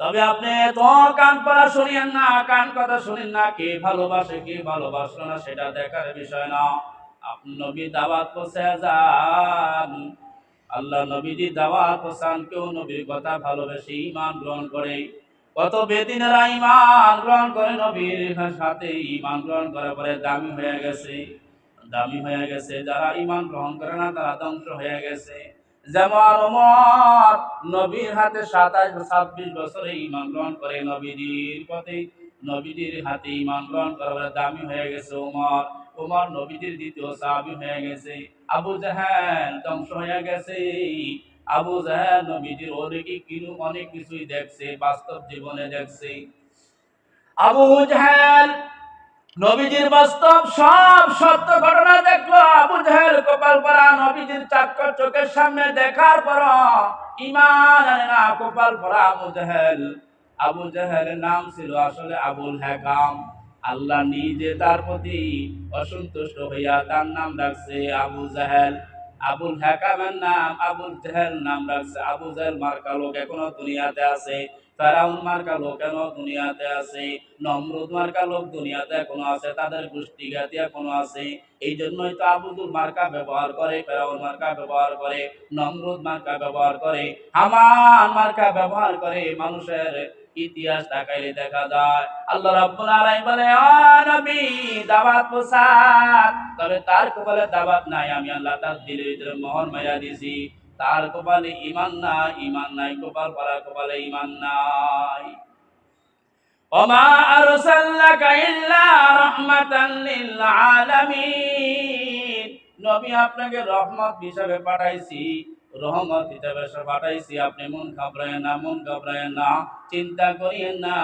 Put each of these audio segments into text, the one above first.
তবে আপনি তো কান পড়া শুনিয়েন না, কান কথা শুনেন না, কে ভালোবাসে কে ভালোবাসলো না সেটা দেখার বিষয় না। আপনি নবী দাওয়াত পৌঁছে যান, আল্লাহ নবীজি দাওয়াত পৌঁছান, কেউ নবীর কথা ভালোবেসে ঈমান গ্রহণ করে। কত বেদিনেরা ঈমান গ্রহণ করে, নবীর সাথে ঈমান গ্রহণ করার পরে দামি হয়ে গেছে, দামি হয়ে গেছে। যারা ঈমান গ্রহণ করে না তারা ধ্বংস হয়ে গেছে। যেমন ওমর নবীর হাতে 27-26 বছরে ঈমান গ্রহণ করে, নবীজির পথে নবীজির হাতে ঈমান গ্রহণ করার দামি হয়ে গেছে ওমর। ওমর নবীজির দ্বিতীয় সাহাবী হয়ে গেছে। আবু জাহেল ধ্বংস হয়ে গেছে। আবু জাহেল নবীজির অনেক কিছুই দেখছে, বাস্তব জীবনে দেখছে। আবু জাহেল নবীজির বাস্তব সব সত্য ঘটনা দেখলো। আবু জাহেল কপাল পরা, নবীজির চাক্ষুষ চোখের সামনে দেখার পর ঈমান আনে না, কপাল পরা আবু জাহেল। আবু জাহেলের নাম ছিল আসলে আবুল হাকাম। আল্লাহ নিজে তার প্রতি অসন্তুষ্ট হইয়া তার নাম রাখছে আবু জাহেল। আবুল হাকামের নাম আবুল জাহেল নাম রাখছে। আবু জাহেল মার্কা লোক এখনো দুনিয়াতে আছে, ফেরাউন মার্কা লোক এখনো দুনিয়াতে আছে, নমরুদ মার্কা লোক দুনিয়াতে এখনো আছে, তাদের গোষ্ঠী জ্ঞাতি এখনো আছে। এই জন্যই তো আবুদুল মার্কা ব্যবহার করে, ফেরাউন মার্কা ব্যবহার করে, নমরুদ মার্কা ব্যবহার করে, হামান মার্কা ব্যবহার করে। মানুষের ইতিহাস তাকাইলে দেখা যায় আল্লাহ রাব্বুল আলামিন বলে, ও নবী দাওয়াত পৌঁছান। তবে তার কপালে দাওয়াত নাই, আমি আল্লাহ তার দিলের ভিতরে মোহর মাইরা দিয়েছি। তার কপালে ঈমান নাই, ঈমান নাই, কপাল পরা কপালে ঈমান নাই। ওমা আরসালনাকা ইল্লা রাহমাতাল লিল আলামিন। নবী আপনাকে রহমত হিসেবে পাঠাইছি, রহমত হিসেবে পাঠাইছি। আপনি মন ঘাবড়ায়েন না, মন ঘাবড়ায়েন না, চিন্তা করিয়েন না।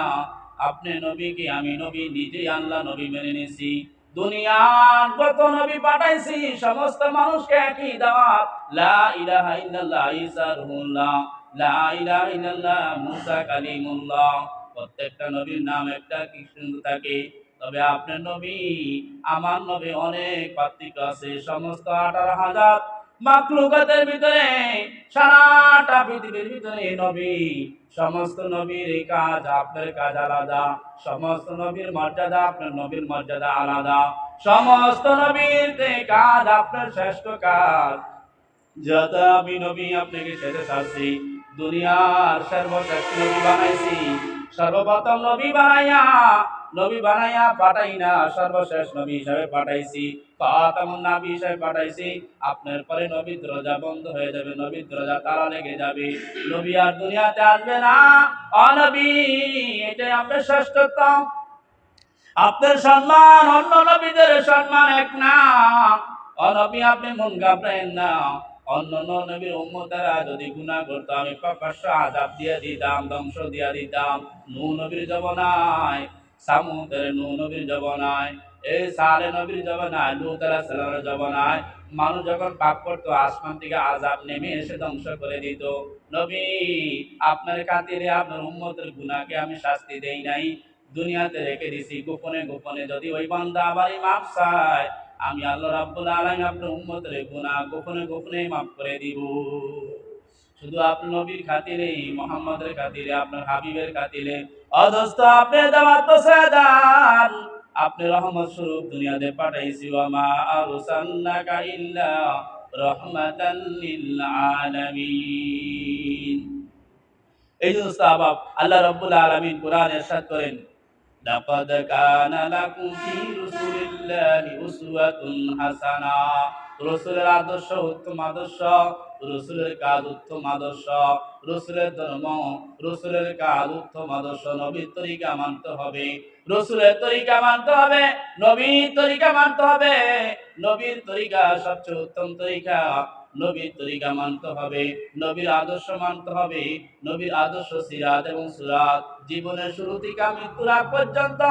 আপনি নবীকে, আমি নবী নিজেই আল্লাহ নবী মেনে নিয়েছি। দুনিয়ার কত নবী পাঠাইছি, সমস্ত মানুষকে একই দাওয়াত, লা ইলাহা ইল্লাল্লাহ ঈসা রুহুল্লাহ, লা ইলাহা ইল্লাল্লাহ মুসা কালিমুল্লাহ। প্রত্যেকটা নবীর নাম একটা কি সুন্দর থাকে। তবে আপনার নবী আমার নবী অনেক পার্থক্য আছে। সমস্ত 18,000 মাখলুকাতের ভিতরে, সারাটা পৃথিবীর ভিতরে নবী, সমস্ত নবীর কাজ আপনার কাজ আলাদা, সমস্ত নবীর মর্যাদা আপনার নবীর মর্যাদা আলাদা, সমস্ত নবীর কাজ আপনার শ্রেষ্ঠ কাজ। যত আমি নবী আপনাকে সেটা ছাড়ছি, দুনিয়ার সর্বশ্রেষ্ঠ নবী বানাইছি। সর্বপ্রথম নবী বানাইয়া পাঠাই না, সর্বশেষ নবী হিসাবে পাঠাইছি, খাতামুন নবী হিসাবে পাঠাইছি। আপনার পরে নবীর দরজা বন্ধ হয়ে যাবে, নবীর দরজা তালা লেগে যাবে, নবী আর দুনিয়াতে আসবে না। অনবী, এটাই আপনার শ্রেষ্ঠত্ব। আপনার সম্মান অন্য নবীদের সম্মান এক না। অনবী আপনি মন ঘাবড়েন না। অন্য নবীর উম্মতেরা যদি গুনাহ করতো, আমি প্রকাশ্য আযাব দিয়ে দিতাম, ধ্বংস দিয়ে দিতাম। নূহ নবীর জমানায়, সামুদের নূহ নবীর জমানায়, এই সালেহ নবীর জমানায়, লূত আলাইহিস সালামের জমানায় মানুষ যখন পাপ করতো, আসমান থেকে আযাব নেমে এসে ধ্বংস করে দিত। নবী, আপনার খাতিরে আপনার উম্মতের গুনাহকে আমি শাস্তি দেই নাই, দুনিয়াতে রেখে দিছি গোপনে গোপনে। যদি ওই বান্দা আবারই মাফ চায়, আমি আল্লাহ রাব্বুল আলামিন আপনার উম্মতের গুনাহ গোপনে গোপনে মাফ করে দিব। শুধু আপনার নবীর খাতিরে, মুহাম্মদের খাতিরে, আপনার হাবিবের খাতিরে। অদস্ত আপনি দাওয়াত পৌঁছে দেন, আপনি রহমত স্বরূপ দুনিয়াতে পাঠাইছি। ওয়া মা আরসালনাকা ইল্লা রাহমাতাল লিল আলামিন। এই যে সাহাবা, আল্লাহ রাব্বুল আলামিন কোরআনে ইরশাদ করেন, লাকাদ কানা লাকুম ফি রাসূলিল্লাহি উসওয়াতুন হাসানা। রাসূলের আদর্শ উত্তম আদর্শ, রাসূলের কাজ উত্তম আদর্শ, রাসূলের ধর্ম, রাসূলের কাজ উত্তম আদর্শ। নবীর তরিকা মানতে হবে, রাসূলের তরিকা মানতে হবে, নবীর তরিকা মানতে হবে। নবীর তরিকা সবচেয়ে উত্তম তরিকা। নবীর তরিকা মানতে হবে, নবীর আদর্শ মানতে হবে। নবীর আদর্শ সিরাত এবং সুরাত, জীবনের শুরু থেকে মৃত্যুর আগ পর্যন্ত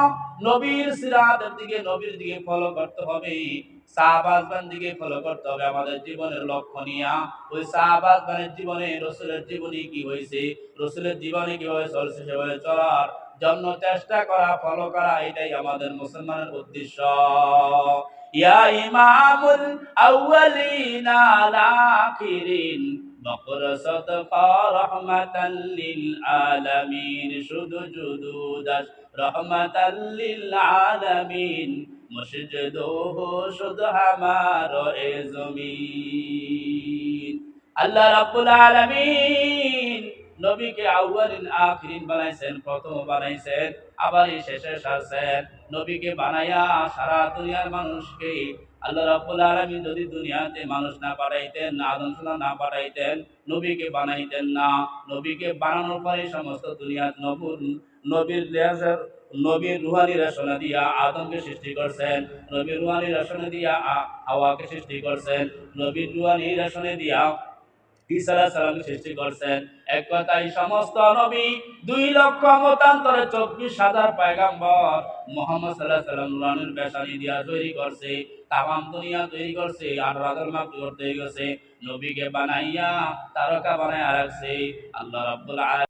নবীর সিরাতের দিকে, নবীর দিকে ফলো করতে হবে। সাহাবাগণ দিকে ফলো করতে হবে আমাদের জীবনের লক্ষ্য নিয়া। ওই সাহাবাগণের জীবনে রাসূলের জীবনী কি হয়েছে, রাসূলের জীবনে কিভাবে চলছে, সেভাবে চলার জন্য চেষ্টা করা, ফলো করা, এটাই আমাদের মুসলমানের উদ্দেশ্য। ইয়া ইমামুল আউয়ালিনা আল আখিরিন বকর সদকা রহমাতাল লিল আলামিন শুধু জুদুদাস রহমাতাল লিল আলামিন মুশজদুহু শুধু হামারো এ জমিন। আল্লাহ রাব্বুল আলামিন নবীকে আউয়ালিন আখিরিন বানাইছেন, প্রথম বানাইছেন, আবার এই শেষে সারছেন। নবীকে বানাইয়া সারা দুনিয়ার মানুষকে আল্লাহ রাব্বুল আলামিন যদি দুনিয়াতে মানুষ না পাঠাইতেন, না আদম সন্তান না পাঠাইতেন, নবীকে বানাইতেন না। নবীকে বানানোর পরে সমস্ত দুনিয়ার নবীর লেহাজের নবীর রুহানি রচনা দিয়া আদমকে সৃষ্টি করছেন, নবীর রুহানি রচনা দিয়া হাওয়াকে সৃষ্টি করছেন, নবীর রুহানি রচনা দিয়া ঈসা আলাইহিস সালামকে সৃষ্টি করছেন। এক কথায় সমস্ত নবী 2 লক্ষ মতান্তরে 24,000 পয়গাম্বর মুহাম্মদ সাল্লাল্লাহু আলাইহি সাল্লাম নুরানির পেশানি দিয়া তৈরি করছে, তামাম দুনিয়া তৈরি করছে, 18,000 মাখ করতে গেছে, নবীকে বানাইয়া তারকা বানাইয়া রাখছে। আল্লাহ রাব্বুল